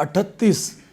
38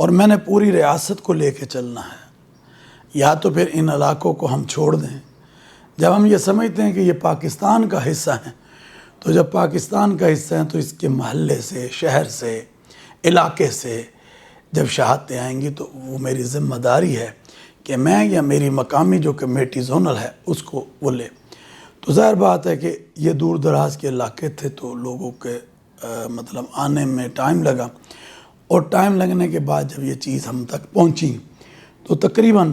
اور میں نے پوری ریاست کو لے کے چلنا ہے، یا تو پھر ان علاقوں کو ہم چھوڑ دیں۔ جب ہم یہ سمجھتے ہیں کہ یہ پاکستان کا حصہ ہیں، تو جب پاکستان کا حصہ ہیں تو اس کے محلے سے، شہر سے، علاقے سے جب شہادتیں آئیں گی تو وہ میری ذمہ داری ہے کہ میں یا میری مقامی جو کمیٹی زونل ہے اس کو وہ لے۔ تو ظاہر بات ہے کہ یہ دور دراز کے علاقے تھے تو لوگوں کے مطلب آنے میں ٹائم لگا، اور ٹائم لگنے کے بعد جب یہ چیز ہم تک پہنچی تو تقریباً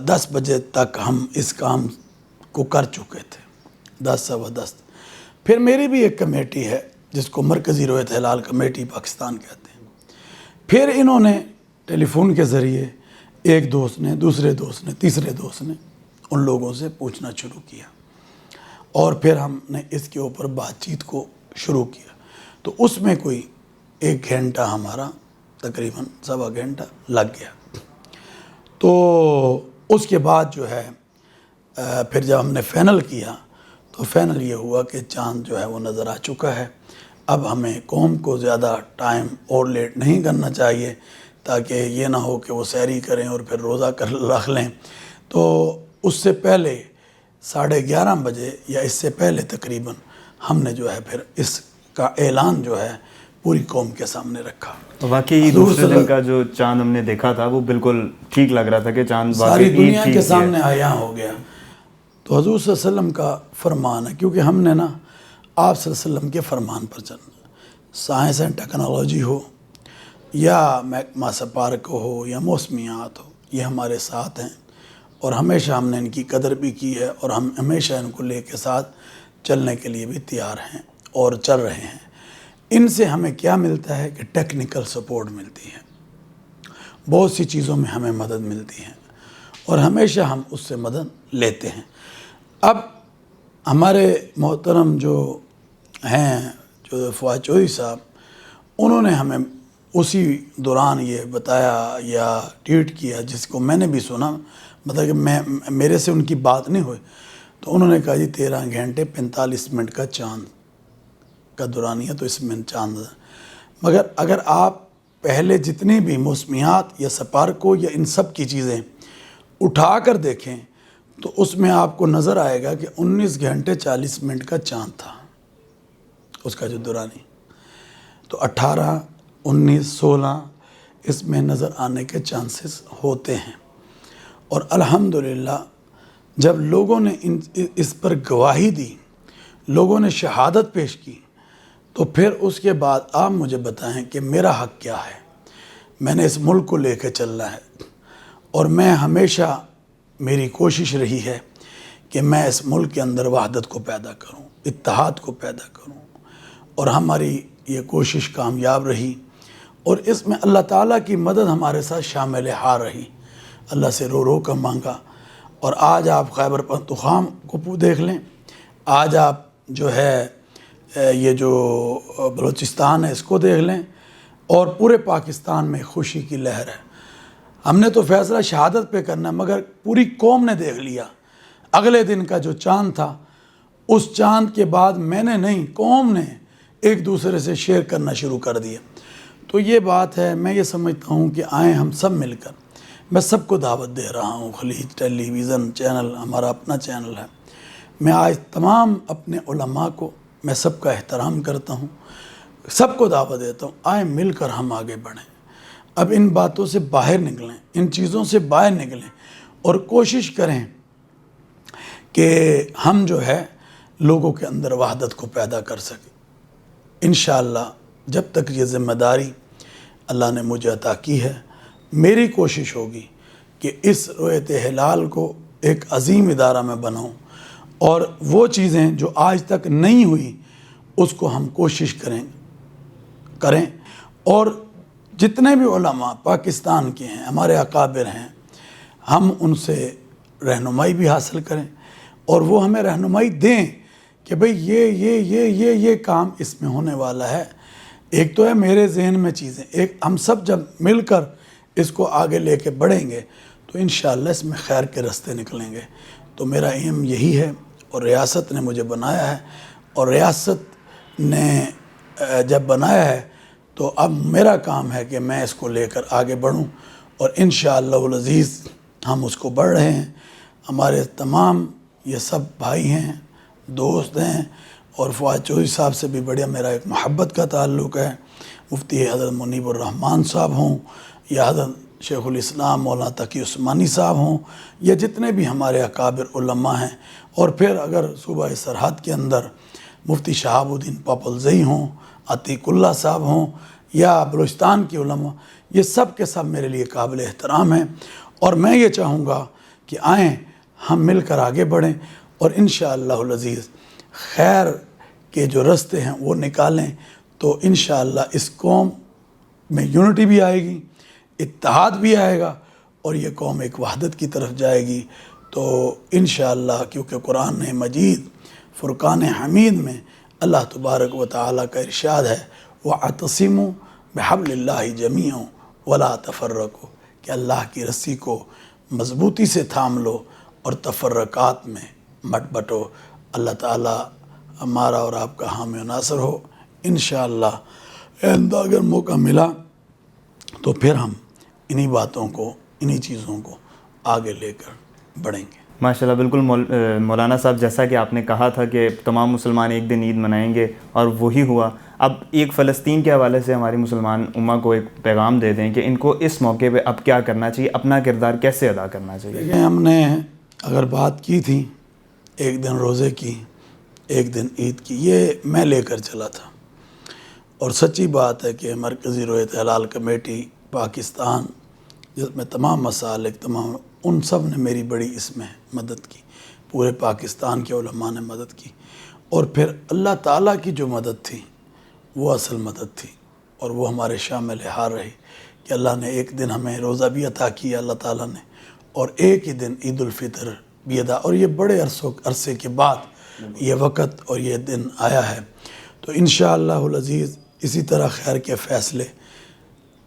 10 بجے تک ہم اس کام کو کر چکے تھے، 10 سوا 10۔ پھر میری بھی ایک کمیٹی ہے جس کو مرکزی رویت ہلال کمیٹی پاکستان کہتے ہیں۔ پھر انہوں نے ٹیلی فون کے ذریعے ایک دوست نے، دوسرے دوست نے، تیسرے دوست نے ان لوگوں سے پوچھنا شروع کیا، اور پھر ہم نے اس کے اوپر بات چیت کو شروع کیا۔ تو اس میں کوئی 1 گھنٹہ ہمارا تقریباً سوا گھنٹہ لگ گیا۔ تو اس کے بعد جو ہے پھر جب ہم نے فائنل کیا تو فائنل یہ ہوا کہ چاند جو ہے وہ نظر آ چکا ہے۔ اب ہمیں قوم کو زیادہ ٹائم اور لیٹ نہیں کرنا چاہیے تاکہ یہ نہ ہو کہ وہ سحری کریں اور پھر روزہ رکھ لیں۔ تو اس سے پہلے 11:30 بجے یا اس سے پہلے تقریباً ہم نے جو ہے پھر اس کا اعلان جو ہے پوری قوم کے سامنے رکھا۔ واقعی دوسرے دن کا جو چاند ہم نے دیکھا تھا وہ بالکل ٹھیک لگ رہا تھا کہ چاند ساری دنیا کے سامنے عیاں ہو گیا۔ تو حضور صلی اللہ علیہ وسلم کا فرمان ہے، کیونکہ ہم نے نا آپ صلی اللہ علیہ وسلم کے فرمان پر چلنا، سائنس اینڈ ٹیکنالوجی ہو یا محکمہ سپارک ہو یا موسمیات ہو، یہ ہمارے ساتھ ہیں، اور ہمیشہ ہم نے ان کی قدر بھی کی ہے، اور ہم ہمیشہ ان کو لے کے ساتھ چلنے کے لیے بھی تیار ہیں اور چل رہے ہیں۔ ان سے ہمیں کیا ملتا ہے کہ ٹیکنیکل سپورٹ ملتی ہے، بہت سی چیزوں میں ہمیں مدد ملتی ہے، اور ہمیشہ ہم اس سے مدد لیتے ہیں۔ اب ہمارے محترم جو ہیں جو فواد چودھری صاحب، انہوں نے ہمیں اسی دوران یہ بتایا یا ٹویٹ کیا، جس کو میں نے بھی سنا، مطلب کہ میرے سے ان کی بات نہیں ہوئی، تو انہوں نے کہا جی 13 گھنٹے 45 منٹ کا چاند کا دورانیہ، تو اس میں چاند، مگر اگر آپ پہلے جتنی بھی موسمیات یا سپارکو یا ان سب کی چیزیں اٹھا کر دیکھیں تو اس میں آپ کو نظر آئے گا کہ 19 گھنٹے 40 منٹ کا چاند تھا اس کا جو دورانی۔ تو 18، 19، 16 اس میں نظر آنے کے چانسز ہوتے ہیں، اور الحمدللہ جب لوگوں نے اس پر گواہی دی، لوگوں نے شہادت پیش کی، تو پھر اس کے بعد آپ مجھے بتائیں کہ میرا حق کیا ہے۔ میں نے اس ملک کو لے کے چلنا ہے، اور میں ہمیشہ میری کوشش رہی ہے کہ میں اس ملک کے اندر وحدت کو پیدا کروں، اتحاد کو پیدا کروں، اور ہماری یہ کوشش کامیاب رہی، اور اس میں اللہ تعالیٰ کی مدد ہمارے ساتھ شامل حال رہی۔ اللہ سے رو رو کر مانگا، اور آج آپ خیبر پختونخوا کو دیکھ لیں، آج آپ جو ہے یہ جو بلوچستان ہے اس کو دیکھ لیں، اور پورے پاکستان میں خوشی کی لہر ہے۔ ہم نے تو فیصلہ شہادت پہ کرنا ہے، مگر پوری قوم نے دیکھ لیا۔ اگلے دن کا جو چاند تھا، اس چاند کے بعد میں نے نہیں، قوم نے ایک دوسرے سے شیئر کرنا شروع کر دیا۔ تو یہ بات ہے، میں یہ سمجھتا ہوں کہ آئیں ہم سب مل کر، میں سب کو دعوت دے رہا ہوں، خلیج ٹیلی ویژن چینل ہمارا اپنا چینل ہے، میں آج تمام اپنے علماء کو، میں سب کا احترام کرتا ہوں، سب کو دعوت دیتا ہوں، آئیں مل کر ہم آگے بڑھیں۔ اب ان باتوں سے باہر نکلیں، ان چیزوں سے باہر نکلیں، اور کوشش کریں کہ ہم جو ہے لوگوں کے اندر وحدت کو پیدا کر سکیں۔ انشاءاللہ جب تک یہ ذمہ داری اللہ نے مجھے عطا کی ہے، میری کوشش ہوگی کہ اس رویت ہلال کو ایک عظیم ادارہ میں بناؤں، اور وہ چیزیں جو آج تک نہیں ہوئی اس کو ہم کوشش کریں، اور جتنے بھی علماء پاکستان کے ہیں، ہمارے اکابر ہیں، ہم ان سے رہنمائی بھی حاصل کریں، اور وہ ہمیں رہنمائی دیں کہ بھئی یہ کام اس میں ہونے والا ہے۔ ایک تو ہے میرے ذہن میں چیزیں، ایک ہم سب جب مل کر اس کو آگے لے کے بڑھیں گے تو انشاءاللہ اس میں خیر کے راستے نکلیں گے۔ تو میرا ایم یہی ہے، اور ریاست نے مجھے بنایا ہے، اور ریاست نے جب بنایا ہے تو اب میرا کام ہے کہ میں اس کو لے کر آگے بڑھوں، اور انشاءاللہ العزیز ہم اس کو بڑھ رہے ہیں۔ ہمارے تمام یہ سب بھائی ہیں، دوست ہیں، اور فواد چودھری صاحب سے بھی بڑھیا میرا ایک محبت کا تعلق ہے۔ مفتی حضرت منیب الرحمن صاحب ہوں، یا حضرت شیخ الاسلام مولانا تقی عثمانی صاحب ہوں، یا جتنے بھی ہمارے اکابر علماء ہیں، اور پھر اگر صوبہ سرحد کے اندر مفتی شہاب الدین پاپلزئی ہوں، عتیق اللہ صاحب ہوں، یا بلوچستان کے علماء، یہ سب کے سب میرے لیے قابل احترام ہیں، اور میں یہ چاہوں گا کہ آئیں ہم مل کر آگے بڑھیں، اور انشاءاللہ العزیز خیر کے جو رستے ہیں وہ نکالیں، تو انشاءاللہ اس قوم میں یونٹی بھی آئے گی، اتحاد بھی آئے گا، اور یہ قوم ایک وحدت کی طرف جائے گی۔ تو انشاءاللہ کیونکہ قرآن مجید فرقان حمید میں اللہ تبارک و تعالیٰ کا ارشاد ہے وَاعْتَصِمُوا بِحَبْلِ اللَّهِ جَمِيعًا وَلَا تَفَرَّقُوا، کہ اللہ کی رسی کو مضبوطی سے تھام لو اور تفرقات میں مت بٹو۔ اللہ تعالیٰ ہمارا اور آپ کا حامی و ناصر ہو انشاءاللہ۔ اگر موقع ملا تو پھر ہم انہی باتوں کو، انہی چیزوں کو آگے لے کر بڑھیں گے۔ ماشاءاللہ، بالکل مولانا صاحب، جیسا کہ آپ نے کہا تھا کہ تمام مسلمان ایک دن عید منائیں گے، اور وہی ہوا۔ اب ایک فلسطین کے حوالے سے ہماری مسلمان امہ کو ایک پیغام دے دیں کہ ان کو اس موقع پہ اب کیا کرنا چاہیے، اپنا کردار کیسے ادا کرنا چاہیے؟ دیکھیں، ہم نے اگر بات کی تھی ایک دن روزے کی، ایک دن عید کی، یہ میں لے کر چلا تھا، اور سچی بات ہے کہ مرکزی رویت ہلال کمیٹی پاکستان، جس میں تمام مسالک، تمام ان سب نے میری بڑی اس میں مدد کی، پورے پاکستان کے علماء نے مدد کی، اور پھر اللہ تعالیٰ کی جو مدد تھی وہ اصل مدد تھی، اور وہ ہمارے شامل حال رہی کہ اللہ نے ایک دن ہمیں روزہ بھی عطا کیا اللہ تعالیٰ نے، اور ایک ہی دن عید الفطر بھی ادا، اور یہ بڑے عرصے کے بعد یہ وقت اور یہ دن آیا ہے۔ تو انشاءاللہ العزیز اسی طرح خیر کے فیصلے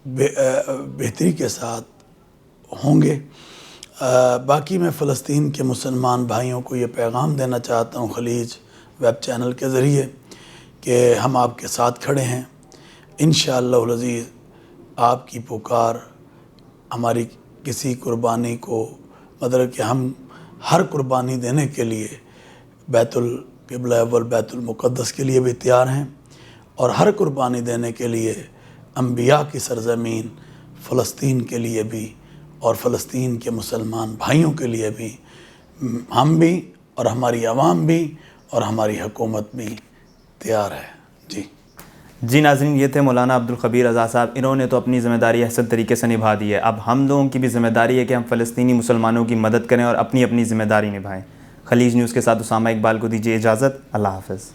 بہتری کے ساتھ ہوں گے۔ باقی میں فلسطین کے مسلمان بھائیوں کو یہ پیغام دینا چاہتا ہوں خلیج ویب چینل کے ذریعے کہ ہم آپ کے ساتھ کھڑے ہیں انشاءاللہ العزیز۔ آپ کی پکار ہماری کسی قربانی کو، مطلب کہ ہم ہر قربانی دینے کے لیے بیت القبلہ اول بیت المقدس کے لیے بھی تیار ہیں، اور ہر قربانی دینے کے لیے انبیاء کی سرزمین فلسطین کے لیے بھی، اور فلسطین کے مسلمان بھائیوں کے لیے بھی، ہم بھی اور ہماری عوام بھی اور ہماری حکومت بھی تیار ہے۔ جی ناظرین، یہ تھے مولانا عبدالخبیر آزاد صاحب۔ انہوں نے تو اپنی ذمہ داری احسن طریقے سے نبھا دی ہے، اب ہم لوگوں کی بھی ذمہ داری ہے کہ ہم فلسطینی مسلمانوں کی مدد کریں اور اپنی اپنی ذمہ داری نبھائیں۔ خلیج نیوز کے ساتھ اسامہ اقبال کو دیجیے اجازت، اللہ حافظ۔